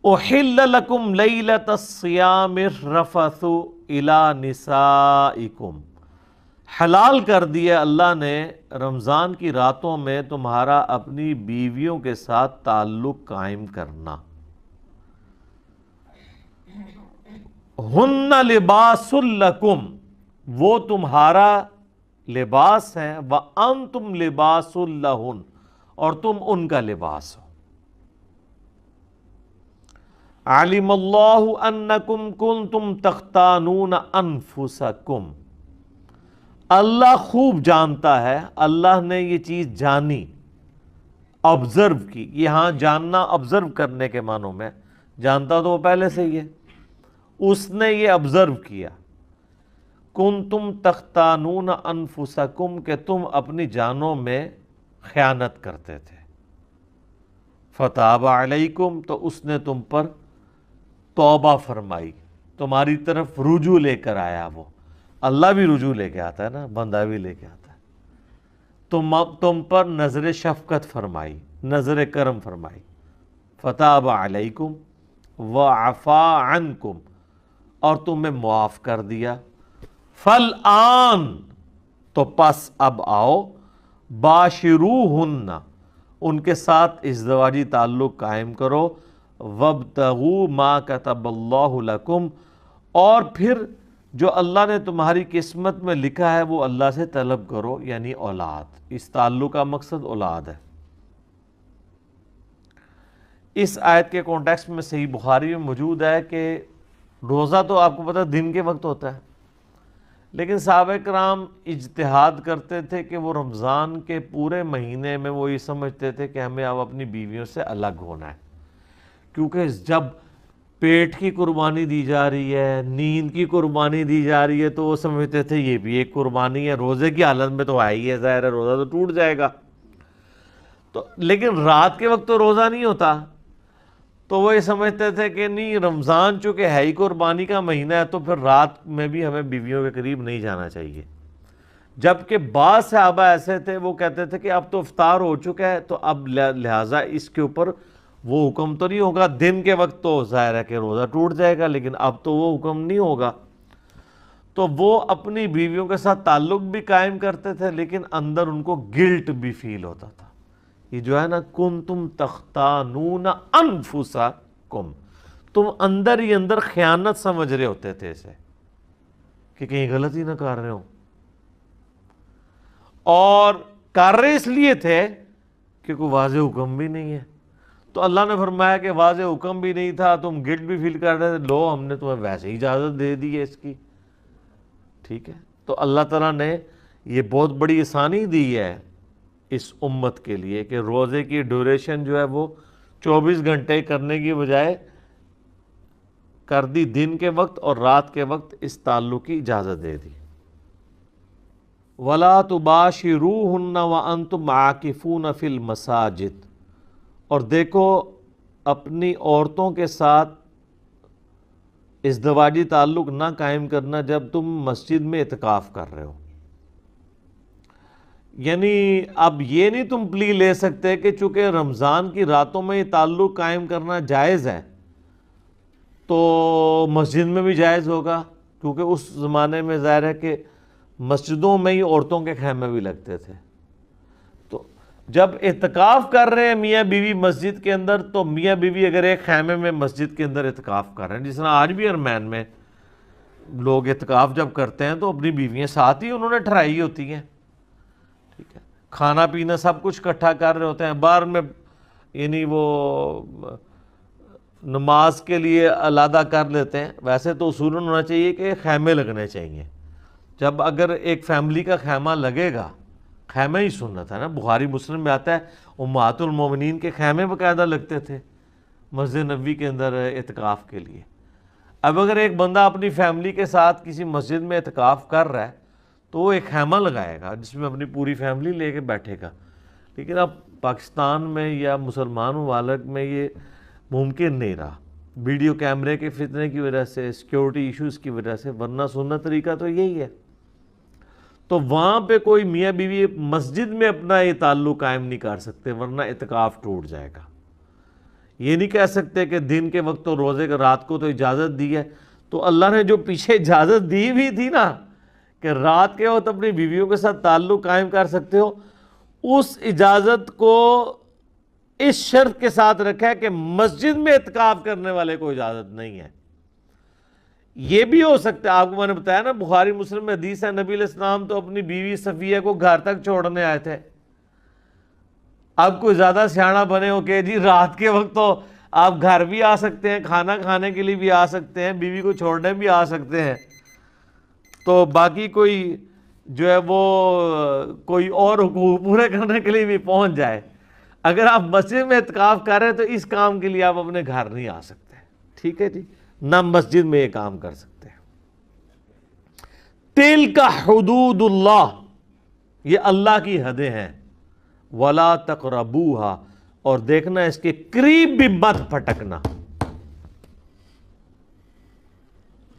احل لکم لیلۃ الصیام الرفث الی نسائکم، حلال کر دیا اللہ نے رمضان کی راتوں میں تمہارا اپنی بیویوں کے ساتھ تعلق قائم کرنا۔ ہن لباس لکم، وہ تمہارا لباس ہیں، وانتم لباس لہن، اور تم ان کا لباس ہو۔ علم اللہ انکم کنتم تختانون انفسکم، اللہ خوب جانتا ہے، اللہ نے یہ چیز جانی، آبزرو کی۔ یہاں جاننا آبزرو کرنے کے معنوں میں، جانتا تو وہ پہلے سے ہی ہے، اس نے یہ آبزرو کیا۔ کنتم تختانون انفسکم، کہ تم اپنی جانوں میں خیانت کرتے تھے۔ فتاب علیکم، تو اس نے تم پر توبہ فرمائی، تمہاری طرف رجوع لے کر آیا۔ وہ اللہ بھی رجوع لے کے آتا ہے نا، بندہ بھی لے کے آتا ہے۔ تم پر نظر شفقت فرمائی، نظر کرم فرمائی۔ فتاب علیکم وعفا عنکم، اور تمہیں معاف کر دیا۔ فالآن، تو پس اب آؤ، باشروہن، ان کے ساتھ ازدواجی تعلق قائم کرو۔ وابتغوا ما کتب اللہ لکم، اور پھر جو اللہ نے تمہاری قسمت میں لکھا ہے وہ اللہ سے طلب کرو، یعنی اولاد۔ اس تعلق کا مقصد اولاد ہے۔ اس آیت کے کانٹیکسٹ میں صحیح بخاری میں موجود ہے کہ روزہ تو آپ کو پتہ ہے دن کے وقت ہوتا ہے، لیکن صحابہ کرام اجتہاد کرتے تھے کہ وہ رمضان کے پورے مہینے میں وہ یہ سمجھتے تھے کہ ہمیں اب اپنی بیویوں سے الگ ہونا ہے، کیونکہ جب پیٹ کی قربانی دی جا رہی ہے، نیند کی قربانی دی جا رہی ہے، تو وہ سمجھتے تھے یہ بھی ایک قربانی ہے، روزے کی حالت میں تو ہے ہی ہے، ظاہر ہے روزہ تو ٹوٹ جائے گا۔ تو لیکن رات کے وقت تو روزہ نہیں ہوتا، تو وہ یہ سمجھتے تھے کہ نہیں، رمضان چونکہ ہے ہی قربانی کا مہینہ ہے، تو پھر رات میں بھی ہمیں بیویوں کے قریب نہیں جانا چاہیے۔ جبکہ بعض صحابہ ایسے تھے وہ کہتے تھے کہ اب تو افطار ہو چکا ہے، تو اب لہٰذا اس کے اوپر وہ حکم تو نہیں ہوگا، دن کے وقت تو ظاہر ہے کہ روزہ ٹوٹ جائے گا، لیکن اب تو وہ حکم نہیں ہوگا۔ تو وہ اپنی بیویوں کے ساتھ تعلق بھی قائم کرتے تھے، لیکن اندر ان کو گلٹ بھی فیل ہوتا تھا۔ یہ جو ہے نا، کنتم تختانون انفسکم، تم اندر ہی اندر خیانت سمجھ رہے ہوتے تھے اسے، کہ کہیں غلطی نہ کر رہے ہوں، اور کر رہے اس لیے تھے کہ کوئی واضح حکم بھی نہیں ہے۔ تو اللہ نے فرمایا کہ واضح حکم بھی نہیں تھا، تم گلٹ بھی فیل کر رہے تھے، لو ہم نے تمہیں ویسے ہی اجازت دے دی ہے اس کی، ٹھیک ہے۔ تو اللہ تعالیٰ نے یہ بہت بڑی آسانی دی ہے اس امت کے لیے کہ روزے کی ڈیوریشن جو ہے وہ 24 گھنٹے کرنے کی بجائے کر دی دن کے وقت اور رات کے وقت، اس تعلق کی اجازت دے دی۔ وَلَا تُبَاشِرُوهُنَّ وَأَنْتُمْ عَاكِفُونَ فِي الْمَسَاجِدِ، اور دیکھو اپنی عورتوں کے ساتھ ازدواجی تعلق نہ قائم کرنا جب تم مسجد میں اعتکاف کر رہے ہو۔ یعنی اب یہ نہیں تم پلی لے سکتے کہ چونکہ رمضان کی راتوں میں یہ تعلق قائم کرنا جائز ہے تو مسجد میں بھی جائز ہوگا، کیونکہ اس زمانے میں ظاہر ہے کہ مسجدوں میں ہی عورتوں کے خیمے بھی لگتے تھے۔ تو جب اعتکاف کر رہے ہیں میاں بیوی مسجد کے اندر، تو میاں بیوی اگر ایک خیمے میں مسجد کے اندر اعتکاف کر رہے ہیں، جس طرح آج بھی ارمین میں لوگ اعتکاف جب کرتے ہیں تو اپنی بیویاں ساتھ ہی انہوں نے ٹھہرائی ہوتی ہیں، ٹھیک ہے، کھانا پینا سب کچھ اکٹھا کر رہے ہوتے ہیں، باہر میں یعنی وہ نماز کے لیے علیحدہ کر لیتے ہیں۔ ویسے تو اصول ہونا چاہیے کہ خیمے لگنے چاہیے، جب اگر ایک فیملی کا خیمہ لگے گا، خیمہ ہی سنت ہے نا، بخاری مسلم میں آتا ہے امہات المومنین کے خیمے باقاعدہ لگتے تھے مسجد نبوی کے اندر اعتکاف کے لیے۔ اب اگر ایک بندہ اپنی فیملی کے ساتھ کسی مسجد میں اعتکاف کر رہا ہے تو وہ ایک خیمہ لگائے گا جس میں اپنی پوری فیملی لے کے بیٹھے گا، لیکن اب پاکستان میں یا مسلمان ممالک میں یہ ممکن نہیں رہا، ویڈیو کیمرے کے فتنے کی وجہ سے، سیکیورٹی ایشوز کی وجہ سے، ورنہ سنت طریقہ تو یہی ہے۔ تو وہاں پہ کوئی میاں بیوی مسجد میں اپنا یہ تعلق قائم نہیں کر سکتے، ورنہ اعتکاف ٹوٹ جائے گا۔ یہ نہیں کہہ سکتے کہ دن کے وقت تو روزے کے، رات کو تو اجازت دی ہے، تو اللہ نے جو پیچھے اجازت دی بھی تھی نا کہ رات کے وقت اپنی بیویوں کے ساتھ تعلق قائم کر سکتے ہو، اس اجازت کو اس شرط کے ساتھ رکھا ہے کہ مسجد میں اعتکاف کرنے والے کو اجازت نہیں ہے۔ یہ بھی ہو سکتا ہے، آپ کو میں نے بتایا نا بخاری مسلم میں حدیث ہے، نبی علیہ السلام تو اپنی بیوی صفیہ کو گھر تک چھوڑنے آئے تھے۔ اب کوئی زیادہ سیاڑا بنے ہو کہ جی رات کے وقت تو آپ گھر بھی آ سکتے ہیں، کھانا کھانے کے لیے بھی آ سکتے ہیں، بیوی کو چھوڑنے بھی آ سکتے ہیں، تو باقی کوئی جو ہے وہ کوئی اور حقوق پورے کرنے کے لیے بھی پہنچ جائے، اگر آپ مسجد میں اعتکاف کر رہے ہیں تو اس کام کے لیے آپ اپنے گھر نہیں آ سکتے، ٹھیک ہے جی، نہ مسجد میں یہ کام کر سکتے ہیں۔ تِلْکَ حدود اللہ، یہ اللہ کی حدیں ہیں، وَلَا تَقْرَبُوهَا، اور دیکھنا اس کے قریب بھی مت پھٹکنا۔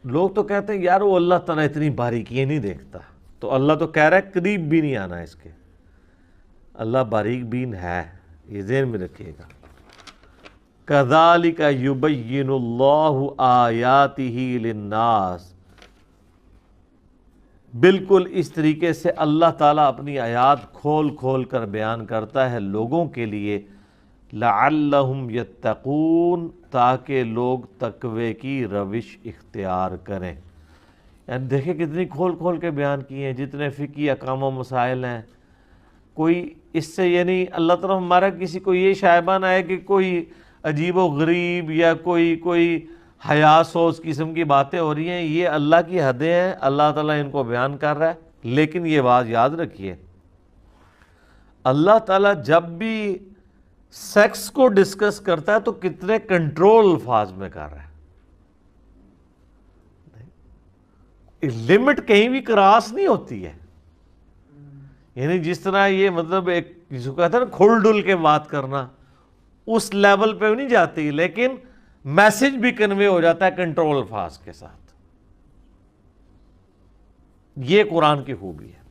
لوگ تو کہتے ہیں یار وہ اللہ تعالیٰ اتنی باریکیاں نہیں دیکھتا، تو اللہ تو کہہ رہا ہے قریب بھی نہیں آنا اس کے، اللہ باریک بین ہے، یہ ذہن میں رکھیے گا۔ كَذَلِكَ يُبَيِّنُ اللَّهُ آيَاتِهِ لِلنَّاسِ، بالکل اس طریقے سے اللہ تعالیٰ اپنی آیات کھول کھول کر بیان کرتا ہے لوگوں کے لیے، لَعَلَّهُمْ يَتَّقُونَ، تاکہ لوگ تقوی کی روش اختیار کریں۔ یعنی دیکھیں کتنی کھول کھول کے بیان کیے ہیں، جتنے فقہی احکام و مسائل ہیں، کوئی اس سے یعنی اللہ تعالیٰ ہمارا کسی کو یہ شائبہ نہ ہے کہ کوئی عجیب و غریب یا کوئی حیا سوز قسم کی باتیں ہو رہی ہیں، یہ اللہ کی حدیں ہیں، اللہ تعالیٰ ان کو بیان کر رہا ہے۔ لیکن یہ بات یاد رکھیے، اللہ تعالیٰ جب بھی سیکس کو ڈسکس کرتا ہے تو کتنے کنٹرول الفاظ میں کر رہا ہے، لمٹ کہیں بھی کراس نہیں ہوتی ہے، یعنی جس طرح یہ مطلب ایک جس کو کہتا ہے نا کھل ڈل کے بات کرنا، اس لیول پہ نہیں جاتی، لیکن میسج بھی کنوے ہو جاتا ہے کنٹرول الفاظ کے ساتھ۔ یہ قرآن کی خوبی ہے۔